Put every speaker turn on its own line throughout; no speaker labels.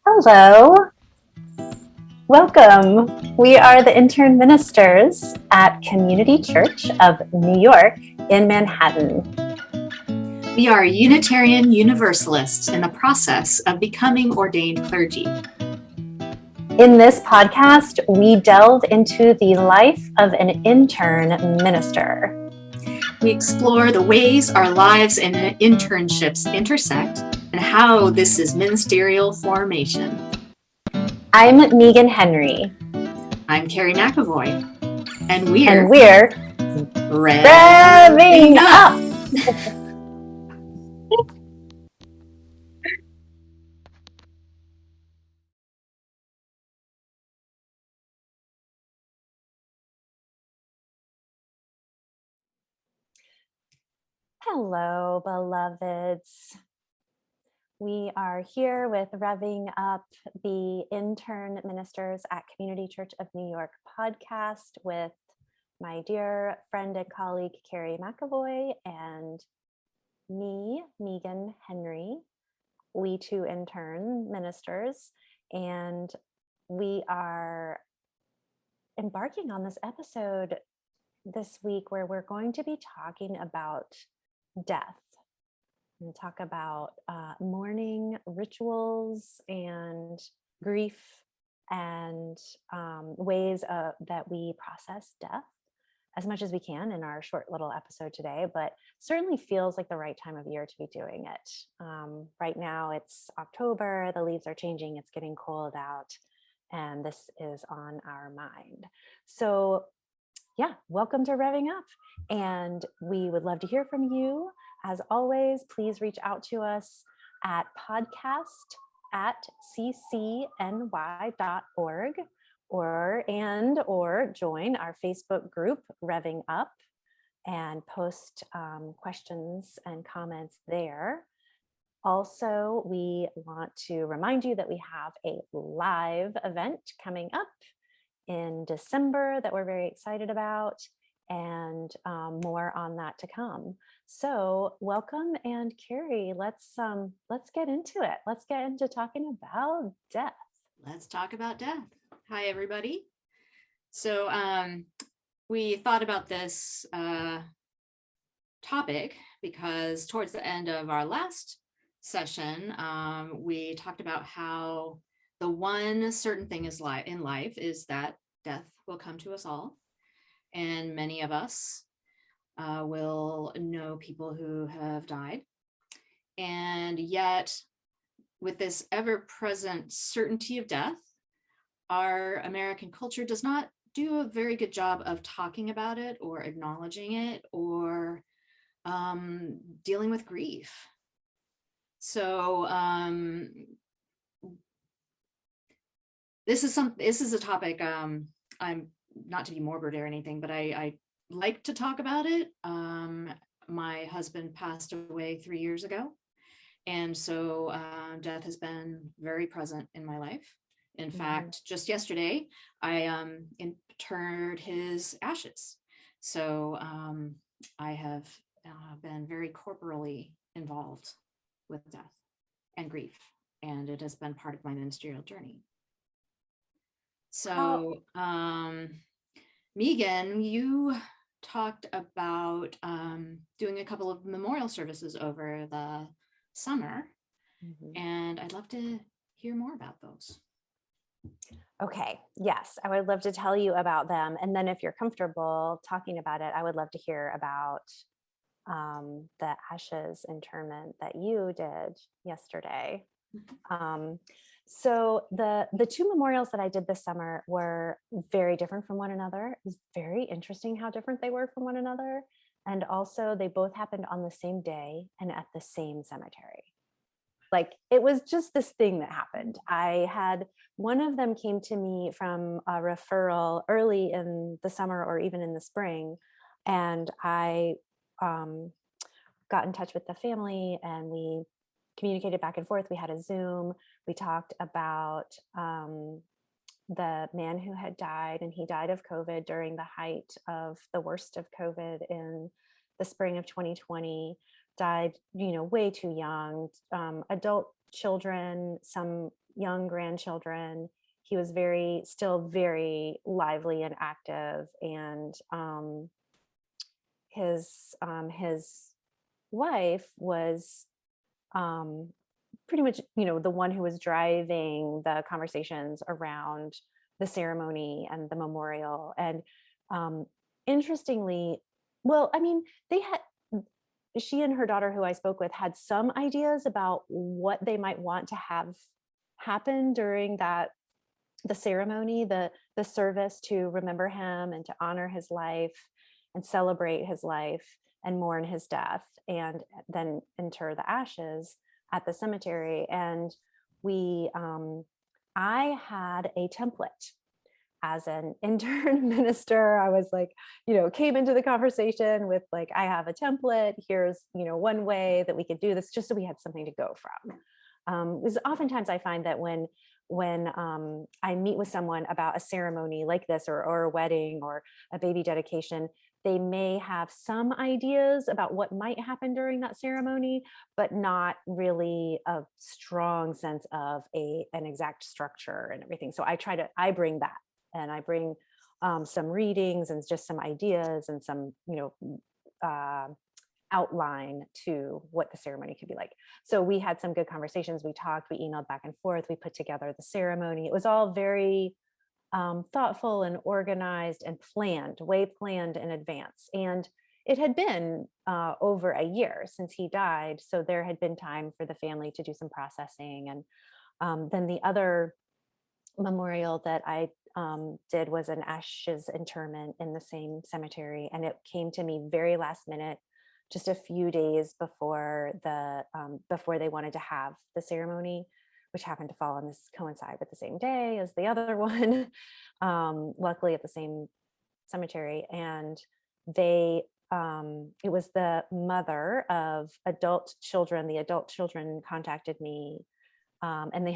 Hello, welcome. We are the intern ministers at Community Church of New York in Manhattan.
We are Unitarian Universalists in the process of becoming ordained clergy.
In this podcast, we delve into the life of an intern minister.
We explore the ways our lives and internships intersect and how this is ministerial formation.
I'm Meagan Henry.
I'm Carrie McAvoy. And
we're
Rev'ing Up!
Hello, beloveds. We are here with Rev'ing Up, the intern ministers at Community Church of New York podcast with my dear friend and colleague, Carrie McAvoy, and me, Meagan Henry. We two intern ministers, and we are embarking on this episode this week where we're going to be talking about death and talk about mourning rituals and grief and ways that we process death as much as we can in our short little episode today, but certainly feels like the right time of year to be doing it. Right now it's October, the leaves are changing, it's getting cold out, and this is on our mind. So yeah, welcome to Revving Up. And we would love to hear from you. As always, please reach out to us at podcast@ccny.org or join our Facebook group, Revving Up, and post questions and comments there. Also, we want to remind you that we have a live event coming up in December that we're very excited about, and more on that to come. So welcome, and Carrie, let's get into it. Let's get into talking about death.
Let's talk about death. Hi, everybody. So we thought about this topic because towards the end of our last session, we talked about how the one certain thing in life is that death will come to us all. And many of us will know people who have died. And yet, with this ever-present certainty of death, our American culture does not do a very good job of talking about it or acknowledging it or dealing with grief. So this is a topic I'm not to be morbid or anything, but I like to talk about it. My husband passed away 3 years ago, and so death has been very present in my life. In fact, just yesterday, I interred his ashes. So I have been very corporally involved with death and grief, and it has been part of my ministerial journey. So, Meagan, you talked about doing a couple of memorial services over the summer, and I'd love to hear more about those.
Okay, yes, I would love to tell you about them. And then if you're comfortable talking about it, I would love to hear about the ashes interment that you did yesterday. So the two memorials that I did this summer were very different from one another. It was very interesting how different they were from one another. And also they both happened on the same day and at the same cemetery. Like, it was just this thing that happened. I had one of them came to me from a referral early in the summer or even in the spring. And I got in touch with the family and we communicated back and forth. We had a Zoom. We talked about the man who had died, and he died of COVID during the height of the worst of COVID in the spring of 2020. Died, way too young. Adult children, some young grandchildren. He was still very lively and active, and his wife was pretty much, the one who was driving the conversations around the ceremony and the memorial. And interestingly, well, I mean, she and her daughter, who I spoke with, had some ideas about what they might want to have happen during the ceremony, the service to remember him and to honor his life and celebrate his life and mourn his death, and then inter the ashes at the cemetery. And I had a template as an intern minister. I was like, came into the conversation with like, I have a template. Here's, one way that we could do this, just so we had something to go from. Because oftentimes I find that when I meet with someone about a ceremony like this, or a wedding or a baby dedication, they may have some ideas about what might happen during that ceremony, but not really a strong sense of an exact structure and everything. So I bring that, and I bring some readings and just some ideas and some, outline to what the ceremony could be like. So we had some good conversations. We talked, we emailed back and forth, we put together the ceremony. It was all very thoughtful and organized and way planned in advance. And it had been over a year since he died. So there had been time for the family to do some processing. And then the other memorial that I did was an ashes interment in the same cemetery. And it came to me very last minute, just a few days before before they wanted to have the ceremony, which happened to fall on coincide with the same day as the other one, luckily at the same cemetery. And it was the mother of adult children. The adult children contacted me, and they'd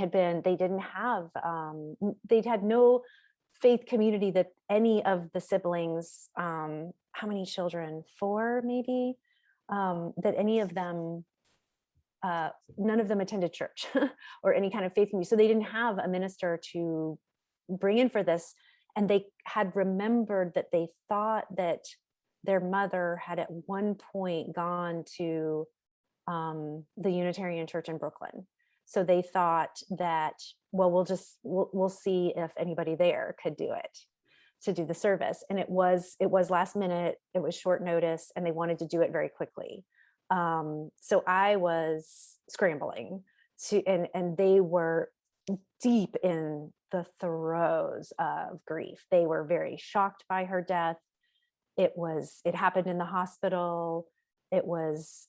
had no faith community that any of the siblings, how many children? 4 maybe, that any of them, none of them attended church or any kind of faith community. So they didn't have a minister to bring in for this. And they had remembered that they thought that their mother had at one point gone to the Unitarian Church in Brooklyn. So they thought that, well, we'll see if anybody there could do it, to do the service. And it was last minute, it was short notice, and they wanted to do it very quickly. So I was scrambling and they were deep in the throes of grief. They were very shocked by her death. It happened in the hospital. It was,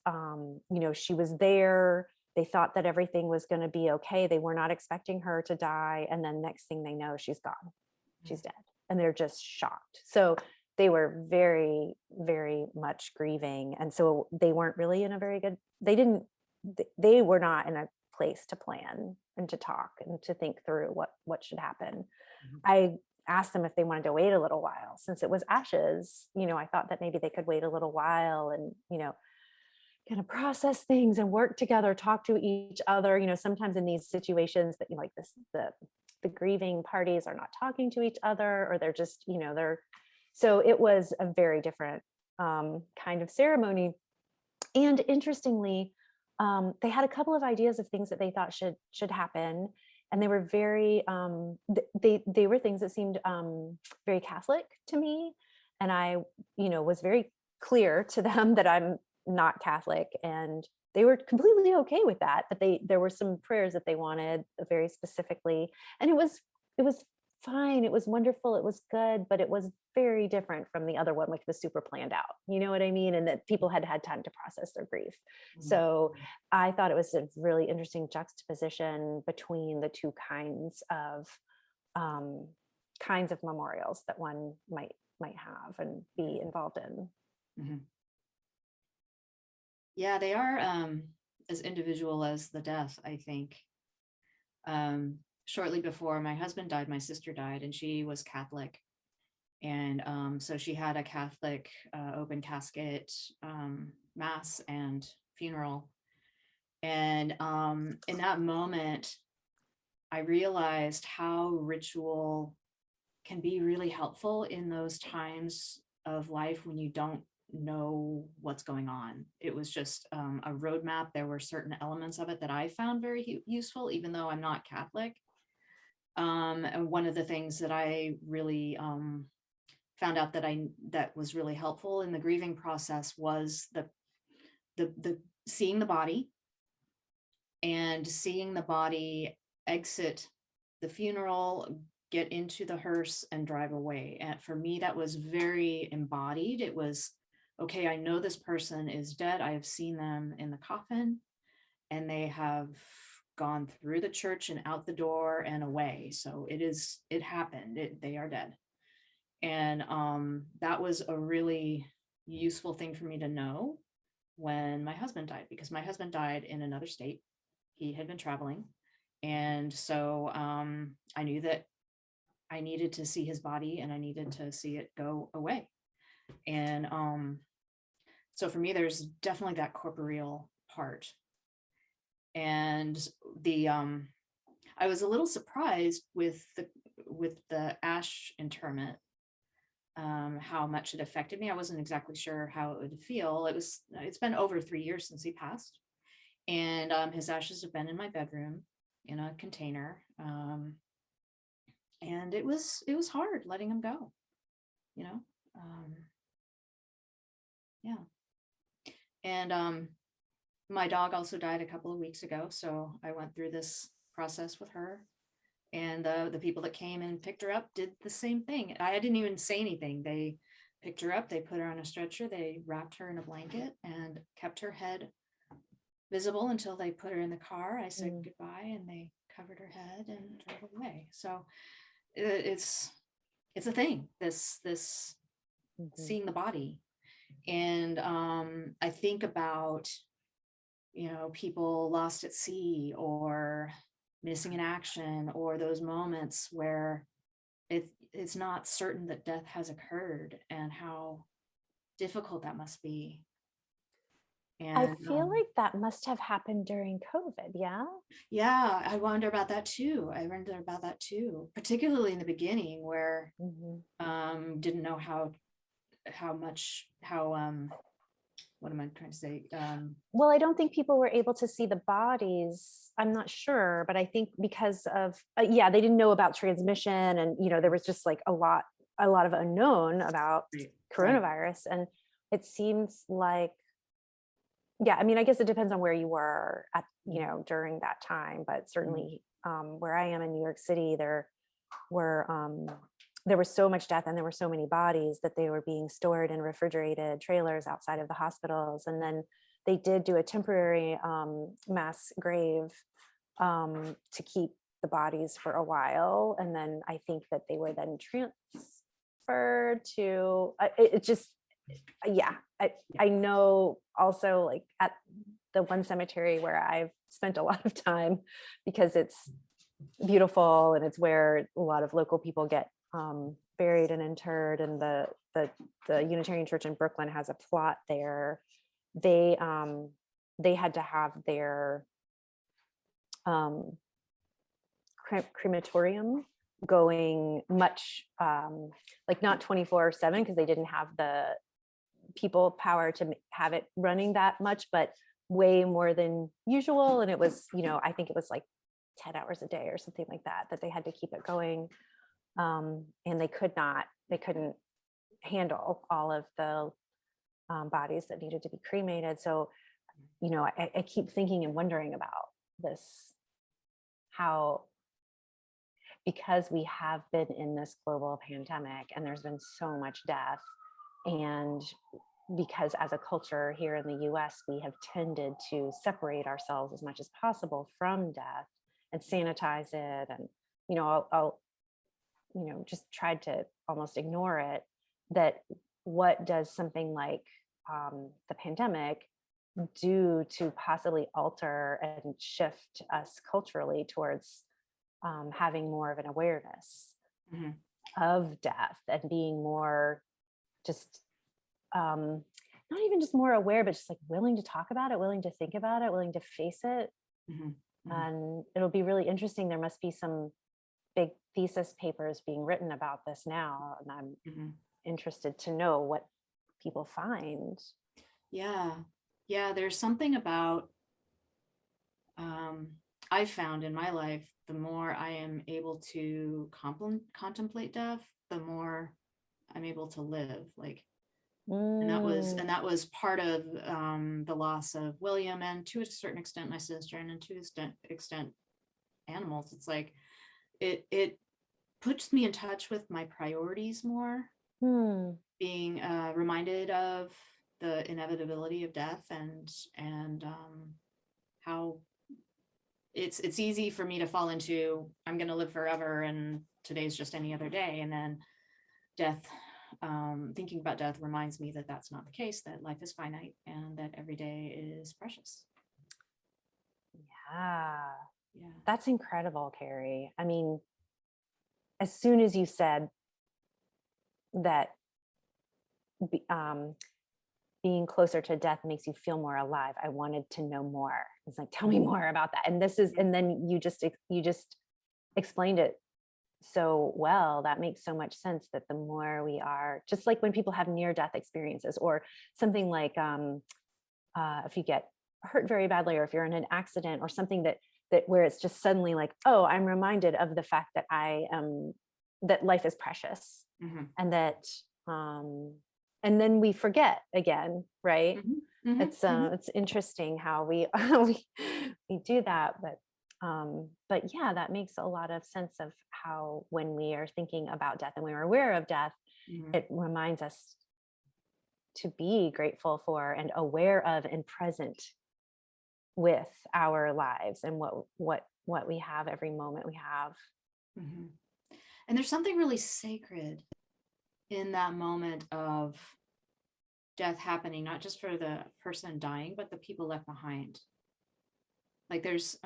she was there. They thought that everything was going to be okay. They were not expecting her to die. And then next thing they know, she's gone. She's dead. And they're just shocked. So they were very, very much grieving. And so they weren't really in a very good, they were not in a place to plan and to talk and to think through what should happen. Mm-hmm. I asked them if they wanted to wait a little while, since it was ashes. I thought that maybe they could wait a little while and, kind of process things and work together, talk to each other. Sometimes in these situations that, like this, the grieving parties are not talking to each other, or they're just, so it was a very different kind of ceremony. And interestingly, they had a couple of ideas of things that they thought should happen. And they were very, they were things that seemed very Catholic to me. And I, was very clear to them that I'm not Catholic, and they were completely okay with that. But there were some prayers that they wanted very specifically, and it was fine. It was wonderful. It was good, but it was very different from the other one, which was super planned out. You know what I mean? And that people had had time to process their grief. Mm-hmm. So I thought it was a really interesting juxtaposition between the two kinds of memorials that one might have and be involved in.
Mm-hmm. Yeah, they are as individual as the death, I think. Shortly before my husband died, my sister died, and she was Catholic. And so she had a Catholic open casket mass and funeral. And in that moment, I realized how ritual can be really helpful in those times of life when you don't know what's going on. It was just a roadmap. There were certain elements of it that I found very useful, even though I'm not Catholic. And one of the things that I really found out that was really helpful in the grieving process was the seeing the body, and seeing the body exit the funeral, get into the hearse and drive away. And for me, that was very embodied. It was, okay, I know this person is dead. I have seen them in the coffin, and they have gone through the church and out the door and away. So it happened. They are dead. And that was a really useful thing for me to know when my husband died, because my husband died in another state. He had been traveling. And so I knew that I needed to see his body, and I needed to see it go away. And so for me, there's definitely that corporeal part. And I was a little surprised with the ash interment, how much it affected me. I wasn't exactly sure how it would feel. It's been over 3 years since he passed, and his ashes have been in my bedroom in a container. And it was hard letting him go, you know. Yeah. And my dog also died a couple of weeks ago, so I went through this process with her. And the people that came and picked her up did the same thing. I didn't even say anything. They picked her up, they put her on a stretcher, they wrapped her in a blanket and kept her head visible until they put her in the car. I said goodbye, and they covered her head and drove away. So it's a thing, this seeing the body. And I think about, people lost at sea, or missing in action, or those moments where it's not certain that death has occurred, and how difficult that must be. And
I feel like that must have happened during COVID. Yeah.
Yeah, I wonder about that too. Particularly in the beginning, where didn't know how much what am I trying to say?
Well, I don't think people were able to see the bodies. I'm not sure, but I think because of they didn't know about transmission, and there was just like a lot of unknown about coronavirus. And it seems like, I mean, I guess it depends on where you were at, during that time, but certainly where I am in New York City, there was so much death, and there were so many bodies that they were being stored in refrigerated trailers outside of the hospitals. And then they did do a temporary mass grave to keep the bodies for a while. And then I think that they were then transferred to, I know also, like, at the one cemetery where I've spent a lot of time, because it's beautiful and it's where a lot of local people get buried and interred, and the Unitarian Church in Brooklyn has a plot there. They had to have their crematorium going much like not 24/7, because they didn't have the people power to have it running that much, but way more than usual. And it was, I think it was like 10 hours a day or something like that they had to keep it going. And they couldn't handle all of the bodies that needed to be cremated. So, I keep thinking and wondering about this, how, because we have been in this global pandemic and there's been so much death, and because as a culture here in the US, we have tended to separate ourselves as much as possible from death and sanitize it. And, I'll just tried to almost ignore it, that what does something like the pandemic do to possibly alter and shift us culturally towards having more of an awareness of death, and being more just not even just more aware, but just like willing to talk about it, willing to think about it, willing to face it. And it'll be really interesting. There must be some big thesis papers being written about this now, and I'm interested to know what people find.
Yeah. There's something about I've found in my life, the more I am able to contemplate death, the more I'm able to live. Like, and that was part of the loss of William, and to a certain extent my sister, and to an extent animals. It's like it puts me in touch with my priorities more, being reminded of the inevitability of death, and how it's easy for me to fall into, I'm going to live forever and today's just any other day, and then death, thinking about death reminds me that that's not the case, that life is finite and that every day is precious.
Yeah, that's incredible, Carrie. I mean, as soon as you said that being closer to death makes you feel more alive, I wanted to know more. It's like, tell me more about that. And and then you just explained it so well. That makes so much sense, that the more we are, just like when people have near-death experiences, or something like if you get hurt very badly, or if you're in an accident or something that where it's just suddenly like, oh, I'm reminded of the fact that that life is precious, and that and then we forget again, right? It's interesting how we we do that, but yeah, that makes a lot of sense of how, when we are thinking about death and we are aware of death, it reminds us to be grateful for and aware of and present with our lives and what we have, every moment we have.
And there's something really sacred in that moment of death happening, not just for the person dying, but the people left behind. Like there's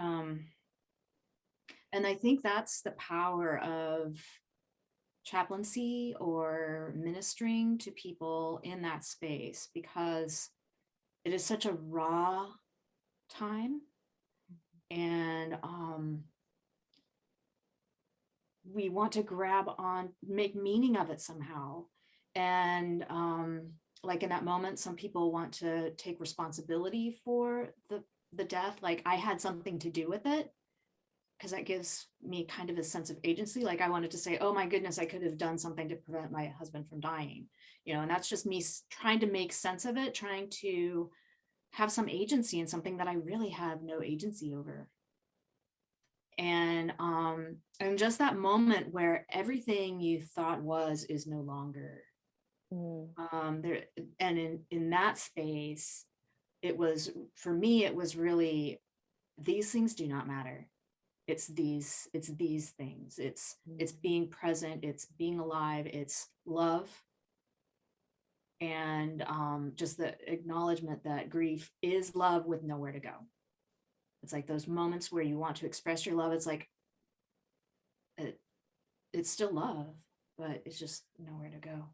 and I think that's the power of chaplaincy or ministering to people in that space, because it is such a raw time, and we want to grab on, make meaning of it somehow. And like in that moment, some people want to take responsibility for the death. Like, I had something to do with it, because that gives me kind of a sense of agency. Like, I wanted to say, oh my goodness, I could have done something to prevent my husband from dying, and that's just me trying to make sense of it, trying to have some agency in something that I really have no agency over. And just that moment where everything you thought is no longer. There, and in that space, it was, for me, it was really, these things do not matter. It's these things. It's being present, it's being alive, it's love. And just the acknowledgement that grief is love with nowhere to go. It's like those moments where you want to express your love. It's like, it's still love, but it's just nowhere to go.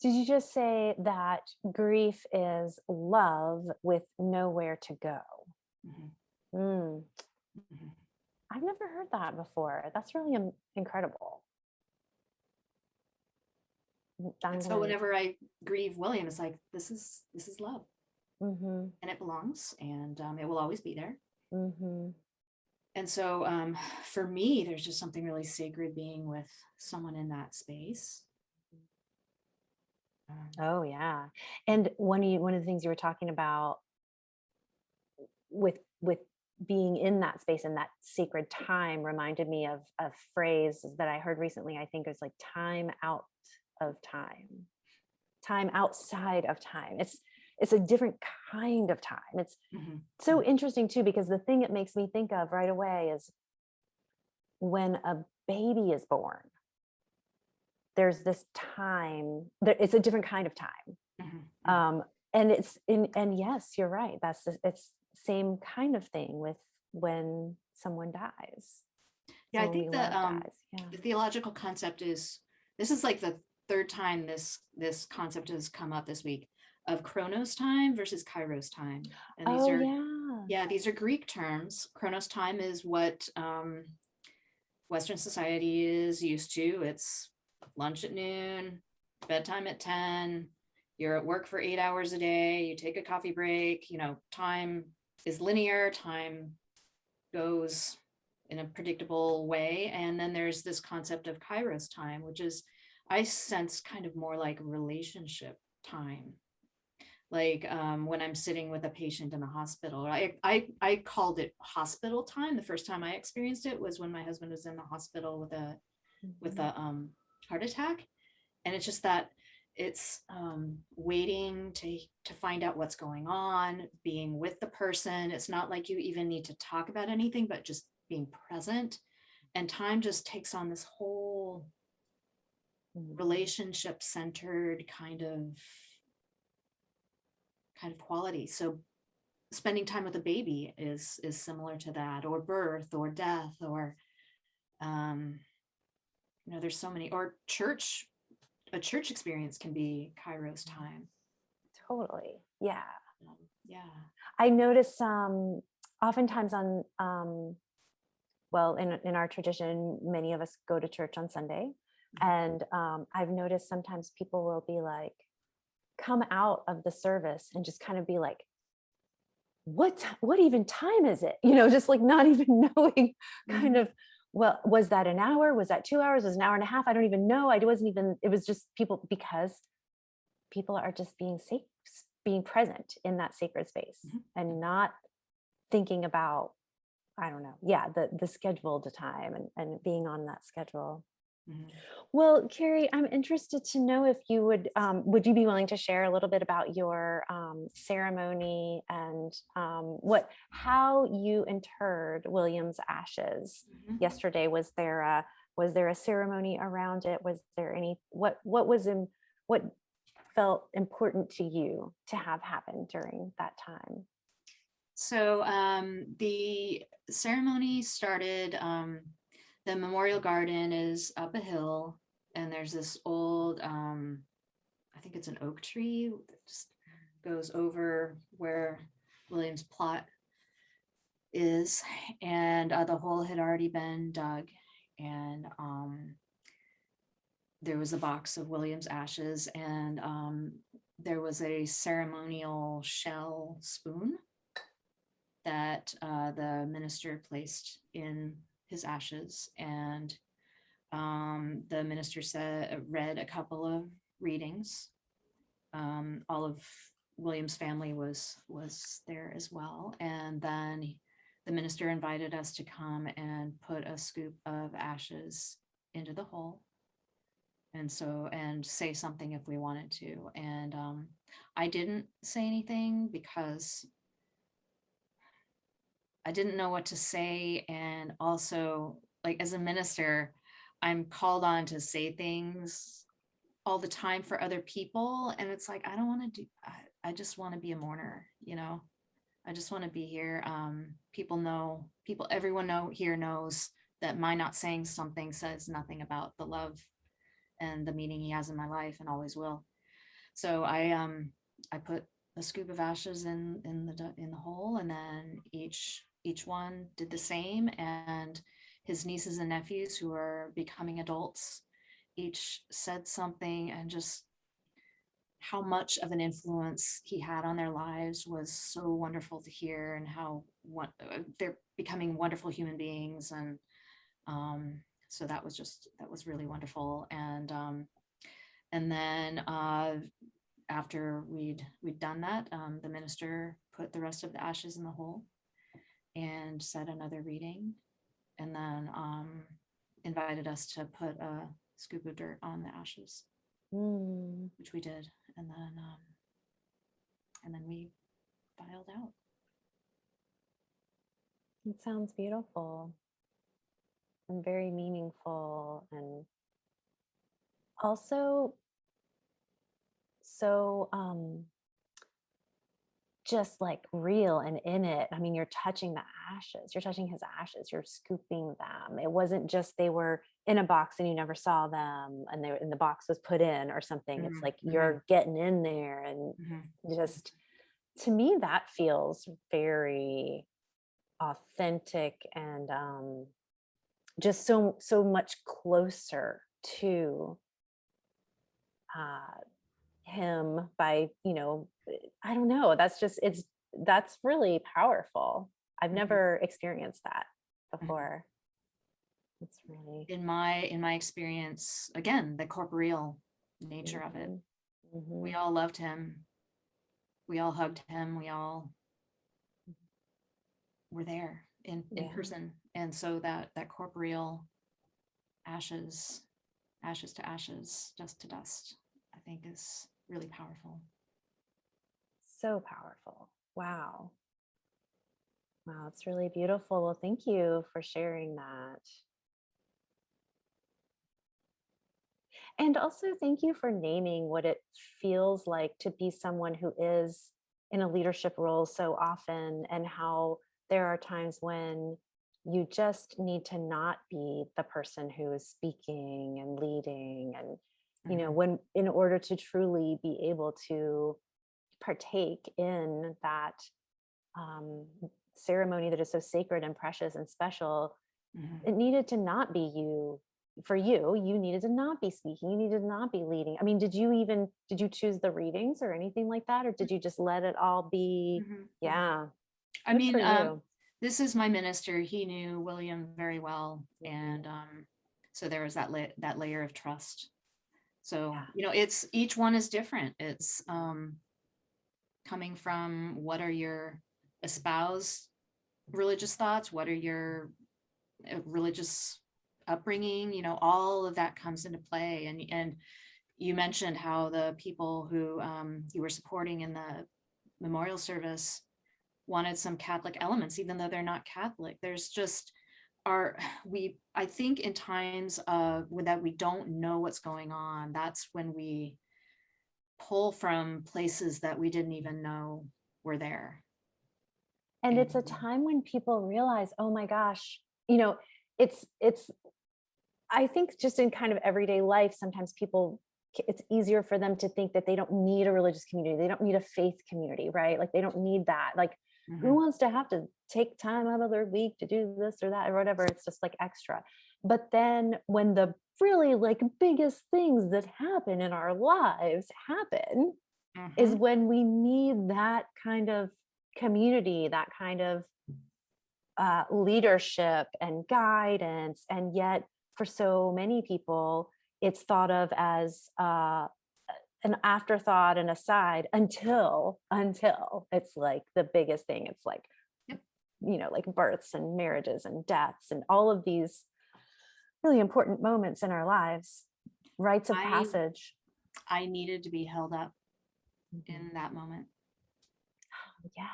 Did you just say that grief is love with nowhere to go? I've never heard that before. That's really incredible.
So whenever I grieve William, it's like, this is love, and it belongs, and it will always be there. And so for me, there's just something really sacred being with someone in that space.
Oh yeah. And one of the things you were talking about with being in that space and that sacred time reminded me of a phrase that I heard recently. I think it was like time out of time, time outside of time. It's a different kind of time. It's so interesting too, because the thing it makes me think of right away is when a baby is born, there's this time, it's a different kind of time. And yes, you're right. It's same kind of thing with when someone dies.
Yeah, I think that the theological concept is, this is like the third time this concept has come up this week, of Chronos time versus Kairos time. And these Yeah, these are Greek terms. Chronos time is what Western society is used to. It's lunch at noon, bedtime at 10, you're at work for 8 hours a day, you take a coffee break, time is linear, time goes in a predictable way. And then there's this concept of Kairos time, which is, I sense, kind of more like relationship time. Like when I'm sitting with a patient in the hospital, I called it hospital time. The first time I experienced it was when my husband was in the hospital with a heart attack. And it's just that it's waiting to find out what's going on, being with the person. It's not like you even need to talk about anything, but just being present. And time just takes on this whole relationship centered kind of quality. So spending time with a baby is similar to that, or birth or death, or there's so many, or a church experience can be Kairos time.
Totally. Yeah.
Yeah.
I notice oftentimes well, in our tradition, many of us go to church on Sunday. And I've noticed sometimes people will be like, come out of the service and just kind of be like, what even time is it? Just like not even knowing kind of, well, was that an hour? Was that 2 hours? Was it an hour and a half? I don't even know. It was just people, because people are just being present in that sacred space and not thinking about, I don't know. Yeah. The scheduled time and being on that schedule. Well, Carrie, I'm interested to know if you would you be willing to share a little bit about your ceremony and how you interred William's ashes yesterday? Was there a ceremony around it? Was there what felt important to you to have happen during that time?
So the ceremony started, the memorial garden is up a hill, and there's this old, I think it's an oak tree that just goes over where William's plot is. And the hole had already been dug, and there was a box of William's ashes, and there was a ceremonial shell spoon that the minister placed in his ashes. And the minister read a couple of readings. All of William's family was there as well. And then the minister invited us to come and put a scoop of ashes into the hole. And say something if we wanted to. And I didn't say anything because I didn't know what to say. And also, like, as a minister, I'm called on to say things all the time for other people. And it's like, I don't want to I just want to be a mourner, I just want to be here. Everyone here knows that my not saying something says nothing about the love and the meaning he has in my life and always will. So I put a scoop of ashes in the hole, and then each one did the same. And his nieces and nephews, who are becoming adults, each said something, and just how much of an influence he had on their lives was so wonderful to hear, and how they're becoming wonderful human beings. And so that was really wonderful. And then after we'd done that, the minister put the rest of the ashes in the hole and said another reading, and then invited us to put a scoop of dirt on the ashes, which we did. And then we filed out.
It sounds beautiful and very meaningful, and also so just like real and in it. I mean, you're touching the ashes, you're touching his ashes, you're scooping them. It wasn't just they were in a box and you never saw them and the box was put in or something. It's like you're getting in there and just to me, that feels very authentic and just so much closer to uh, him by, I don't know. That's really powerful. I've
Mhm,
never experienced that
mhm.
before. It's really.
In my experience, again, the corporeal nature of it.
Mhm,
We
mhm,
all loved him. We all hugged him. We all were there in
yeah.
person. And so that corporeal ashes, ashes to ashes, dust to dust, I think is really powerful.
So powerful. Wow. Wow, it's really beautiful. Well, thank you for sharing that. And also, thank you for naming what it feels like to be someone who is in a leadership role so often, and how there are times when you just need to not be the person who is speaking and leading. And,
Mhm,
when in order to truly be able to partake in that um, ceremony that is so sacred and precious and special,
mhm.
it needed to not be you. For you needed to not be speaking, you needed to not be leading. I mean, did you choose the readings or anything like that, or did you just let it all be?
Mhm, mhm.
Yeah,
I
good for
mean,
you.
this is my minister. He knew William very well,
Mhm.
and so there was that layer of trust. So
Yeah.
it's each one is different. It's coming from what are your espoused religious thoughts, what are your religious upbringing. All of that comes into play, and you mentioned how the people who you were supporting in the memorial service wanted some Catholic elements, even though they're not Catholic. There's just are we I think in times of when that we don't know what's going on, that's when we pull from places that we didn't even know were there.
And it's a
And
time when people realize, oh my gosh, it's I think just in kind of everyday life, sometimes people, it's easier for them to think that they don't need a religious community. They don't need a faith community, right? Like they don't need that. Like who
mhm,
wants to have to take time out of their week to do this or that or whatever? It's just like extra. But then when the really like biggest things that happen in our lives happen, is
mhm,
when we need that kind of community, that kind of leadership and guidance. And yet, for so many people, it's thought of as an afterthought and aside until it's like the biggest thing. It's like,
yep.
like births and marriages and deaths and all of these really important moments in our lives, rites of
I
passage.
I needed to be held up
Mhm.
in that moment.
Yeah,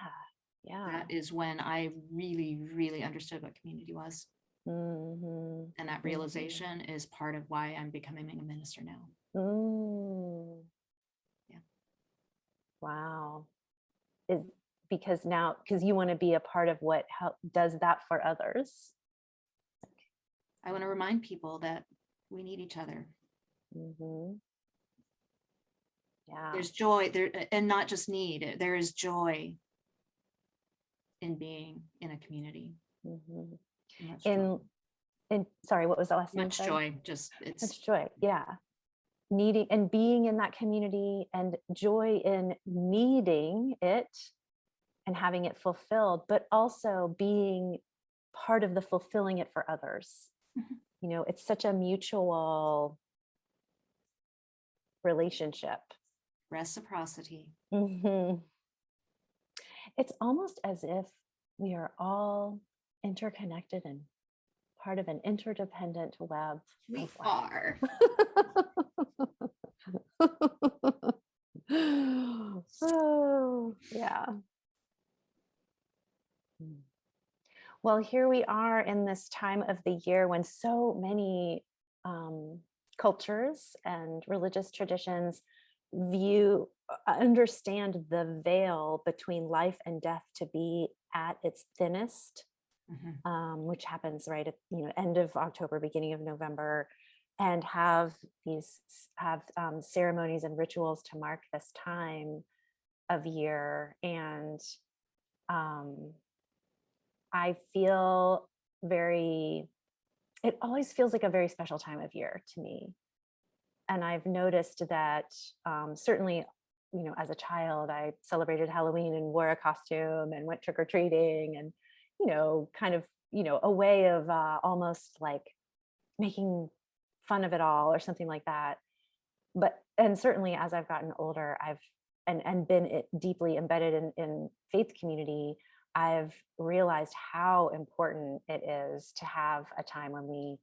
yeah.
That is when I really, really understood what community was.
Hmm.
And that
Hmm.
realization is part of why I'm becoming a minister now.
Mm.
Yeah.
Wow. Is because now, because you want to be a part of what help does that for others.
I want to remind people that we need each other.
Hmm. Yeah.
There's joy there, and not just need. There is joy in being in a community.
Hmm.
Much joy.
in sorry, what was the last thing you
Much
said?
joy. Just it's
Much joy. Yeah. Needing and being in that community, and joy in needing it and having it fulfilled, but also being part of the fulfilling it for others. It's such a mutual relationship.
reciprocity.
Hmm. It's almost as if we are all interconnected and part of an interdependent web
We
of life.
are.
Oh, yeah. Mm. Well, here we are in this time of the year when so many um, cultures and religious traditions understand the veil between life and death to be at its thinnest,
Mhm.
which happens right at end of October, beginning of November, and have ceremonies and rituals to mark this time. of year. And I feel it always feels like a very special time of year to me. And I've noticed that certainly, as a child, I celebrated Halloween and wore a costume and went trick or treating, and, kind of, a way of almost like making fun of it all or something like that. And certainly as I've gotten older, and been deeply embedded in faith community, I've realized how important it is to have a time when we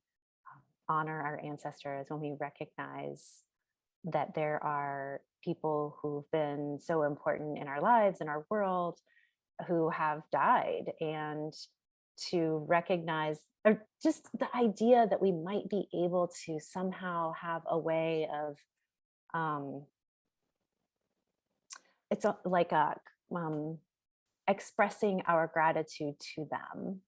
honor our ancestors, when we recognize that there are people who've been so important in our lives, in our world, who have died, and to recognize, or just the idea that we might be able to somehow have a way of it's like a expressing our gratitude to them,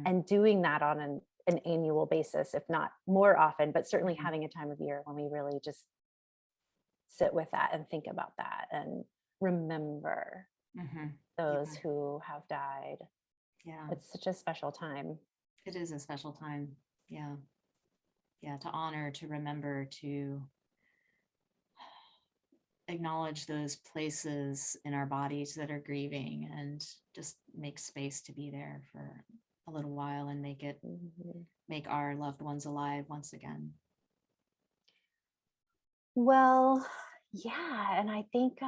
and doing that on an annual basis, if not more often, but certainly having a time of year when we really just sit with that and think about that and remember those who have died.
Yeah,
It's such a special time.
it is a special time. Yeah. Yeah, to honor, to remember, to acknowledge those places in our bodies that are grieving, and just make space to be there for a little while and make our loved ones alive once again.
Well, yeah, and I think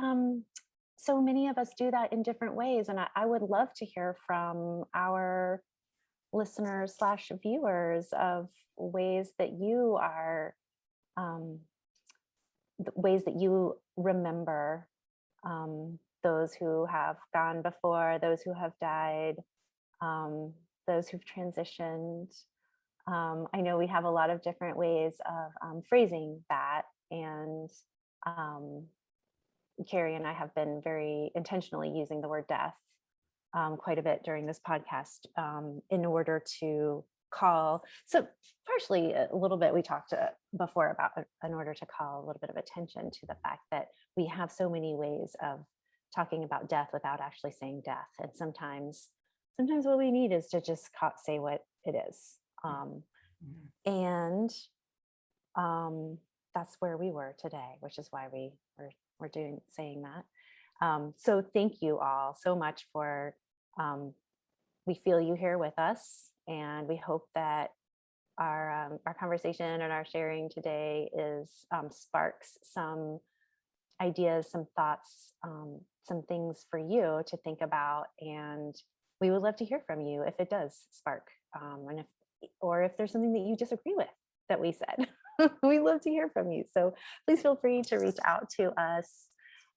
so many of us do that in different ways, and I would love to hear from our listeners slash viewers of ways that you are ways that you remember those who have gone before, those who have died, those who've transitioned. I know we have a lot of different ways of phrasing that, and Carrie and I have been very intentionally using the word death quite a bit during this podcast, in order to call. So partially a little bit we talked before about in order to call a little bit of attention to the fact that we have so many ways of talking about death without actually saying death. And sometimes what we need is to just say what it is. And that's where we were today, which is why we're saying that. So thank you all so much for, we feel you here with us, and we hope that our conversation and our sharing today sparks some ideas, some thoughts, some things for you to think about. And we would love to hear from you if it does spark, or if there's something that you disagree with that we said. We love to hear from you. So please feel free to reach out to us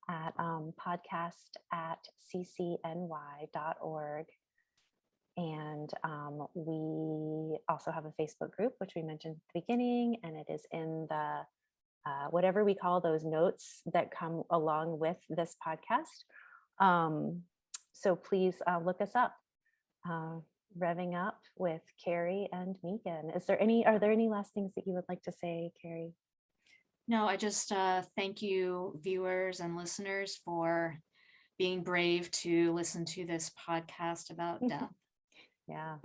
at podcast@ccny.org. And we also have a Facebook group, which we mentioned at the beginning, and it is in the whatever we call those notes that come along with this podcast. So please look us up. Revving Up with Carrie and Meagan. Are there any last things that you would like to say, Carrie?
No, I just thank you, viewers and listeners, for being brave to listen to this podcast about death.
Yeah.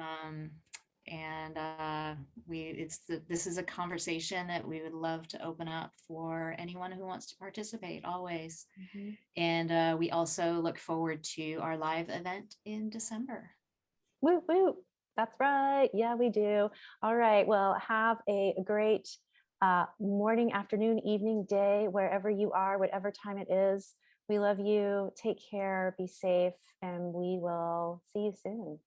This is a conversation that we would love to open up for anyone who wants to participate, always. And we also look forward to our live event in December.
Woo woo. That's right. Yeah, we do. All right. Well, have a great morning, afternoon, evening, day, wherever you are, whatever time it is. We love you. Take care. Be safe. And we will see you soon.